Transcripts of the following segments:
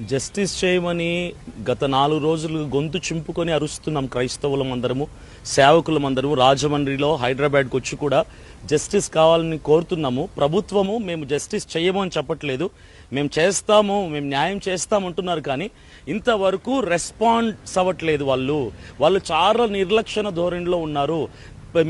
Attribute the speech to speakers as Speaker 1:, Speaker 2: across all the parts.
Speaker 1: Justice చేయమని గత 4 రోజులు గొంతు చింపుకొని అరుస్తున్నాం క్రైస్తవులం అందరము, సేవకులం అందరము. రాజమండ్రిలో హైదరాబాద్కి వచ్చి కూడా జస్టిస్ కావాలని కోరుతున్నాము. ప్రభుత్వము మేము జస్టిస్ చేయమని చెప్పట్లేదు, మేము చేస్తాము, మేము న్యాయం చేస్తామంటున్నారు. కానీ ఇంతవరకు రెస్పాన్స్ అవ్వట్లేదు. వాళ్ళు చాలా నిర్లక్ష్య ధోరణిలో ఉన్నారు.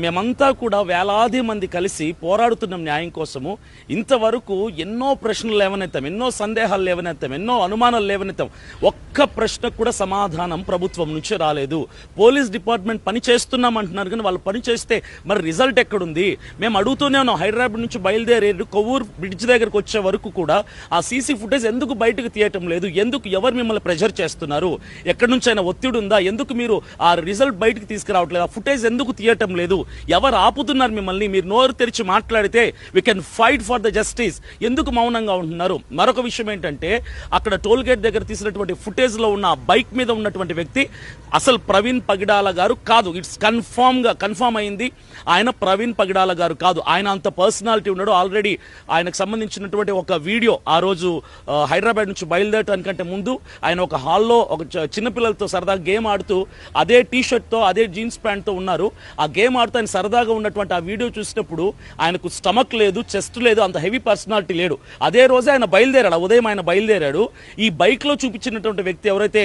Speaker 1: మేమంతా కూడా వేలాది మంది కలిసి పోరాడుతున్నాం న్యాయం కోసము. ఇంతవరకు ఎన్నో ప్రశ్నలు లేవనెత్తాం, ఎన్నో సందేహాలు లేవనెత్తాం, ఎన్నో అనుమానాలు లేవనెత్తాం. ఒక్క ప్రశ్నకు కూడా సమాధానం ప్రభుత్వం నుంచి రాలేదు. పోలీస్ డిపార్ట్మెంట్ పని చేస్తున్నాం అంటున్నారు, కానీ వాళ్ళు పని చేస్తే మరి రిజల్ట్ ఎక్కడుంది? మేము అడుగుతూనే ఉన్నాం. హైదరాబాద్ నుంచి బయలుదేరి కొవ్వూరు బ్రిడ్జ్ దగ్గరకు వచ్చే వరకు కూడా ఆ సీసీ ఫుటేజ్ ఎందుకు బయటకు తీయటం లేదు? ఎందుకు? ఎవరు మిమ్మల్ని ప్రెజర్ చేస్తున్నారు? ఎక్కడి నుంచి అయినా ఒత్తిడి ఉందా? ఎందుకు మీరు ఆ రిజల్ట్ బయటకు తీసుకురావట్లేదు? ఆ ఫుటేజ్ ఎందుకు తీయటం లేదు? ఎవరు ఆపుతున్నారు మిమ్మల్ని? మీరు నోరు తెరిచి మాట్లాడితే we can fight for the justice. ఎందుకు మౌనంగా ఉంటున్నారు? మరొక విషయం ఏంటంటే, అక్కడ టోల్ గేట్ దగ్గర తీసినటువంటి ఫుటేజ్ లో ఉన్న బైక్ మీద ఉన్నటువంటి వ్యక్తి అసలు ప్రవీణ్ పగిడాల గారు కాదు. ఇట్స్ కన్ఫర్మ్ అయింది, ఆయన ప్రవీణ్ పగిడాల గారు కాదు. ఆయన అంత పర్సనాలిటీ ఉన్నాడు. ఆల్రెడీ ఆయనకు సంబంధించినటువంటి ఒక వీడియో ఆ రోజు హైదరాబాద్ నుంచి బయలుదేరటానికంటే ముందు ఆయన ఒక హాల్లో ఒక చిన్నపిల్లలతో సరదాగా గేమ్ ఆడుతూ అదే టీ షర్ట్ తో అదే జీన్స్ ప్యాంట్ తో ఉన్నారు. ఆ గేమ్ ఆడుతూ ఆయన సరదాగా ఉన్నటువంటి ఆ వీడియో చూసినప్పుడు ఆయనకు స్టమక్ లేదు, చెస్ట్ లేదు, అంత హెవీ పర్సనాలిటీ లేడు. అదే రోజే ఆయన బయలుదేరాడు, ఉదయం ఆయన బయలుదేరాడు. ఈ బైక్ లో చూపించినటువంటి వ్యక్తి ఎవరైతే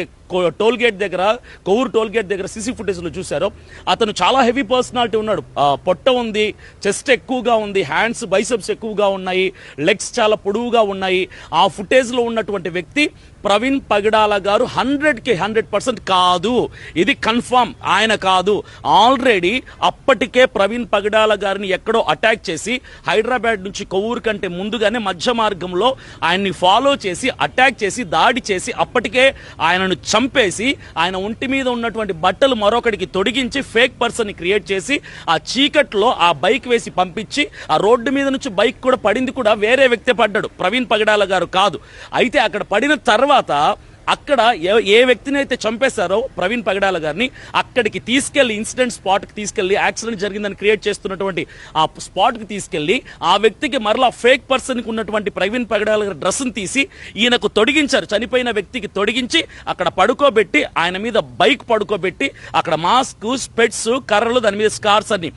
Speaker 1: టోల్ గేట్ దగ్గర, కొవ్వూరు టోల్ గేట్ దగ్గర సీసీ ఫుటేజ్ లో చూసారో, అతను చాలా హెవీ పర్సనాలిటీ ఉన్నాడు. పొట్ట ఉంది, చెస్ట్ ఎక్కువగా ఉంది, హ్యాండ్స్ బైసెప్స్ ఎక్కువగా ఉన్నాయి, లెగ్స్ చాలా పొడవుగా ఉన్నాయి. ఆ ఫుటేజ్ లో ఉన్నటువంటి వ్యక్తి ప్రవీణ్ పగిడాల గారు 100% కాదు. ఇది కన్ఫర్మ్, ఆయన కాదు. ఆల్రెడీ అప్పటికే ప్రవీణ్ పగిడాల గారిని ఎక్కడో అటాక్ చేసి హైదరాబాద్ నుంచి కొవ్వూరు కంటే ముందుగానే మధ్య మార్గంలో ఆయన్ని ఫాలో చేసి అటాక్ చేసి దాడి చేసి అప్పటికే ఆయనను చంపేసి ఆయన ఒంటి మీద ఉన్నటువంటి బట్టలు మరొకటికి తొడిగించి ఫేక్ పర్సన్ క్రియేట్ చేసి ఆ చీకట్లో ఆ బైక్ వేసి పంపించి ఆ రోడ్డు మీద నుంచి బైక్ కూడా పడింది కూడా వేరే వ్యక్తి పడ్డాడు, ప్రవీణ్ పగిడాల గారు కాదు. అయితే అక్కడ పడిన తర్వాత అక్కడ ఏ వ్యక్తిని అయితే చంపేశారో ప్రవీణ్ పగిడాల గారిని అక్కడికి తీసుకెళ్లి ఇన్సిడెంట్ స్పాట్ కి తీసుకెళ్లి యాక్సిడెంట్ జరిగిందని క్రియేట్ చేస్తున్నటువంటి ఆ స్పాట్ కి తీసుకెళ్లి ఆ వ్యక్తికి మరలా ఫేక్ పర్సన్ కి ఉన్నటువంటి ప్రవీణ్ పగిడాల గారి డ్రెస్ ని తీసి ఈయనకు తొడిగించారు. చనిపోయిన వ్యక్తికి తొడిగించి అక్కడ పడుకోబెట్టి ఆయన మీద బైక్ పడుకోబెట్టి అక్కడ మాస్క్, స్పెట్స్, కర్రలు, దాని మీద స్కార్స్ అన్ని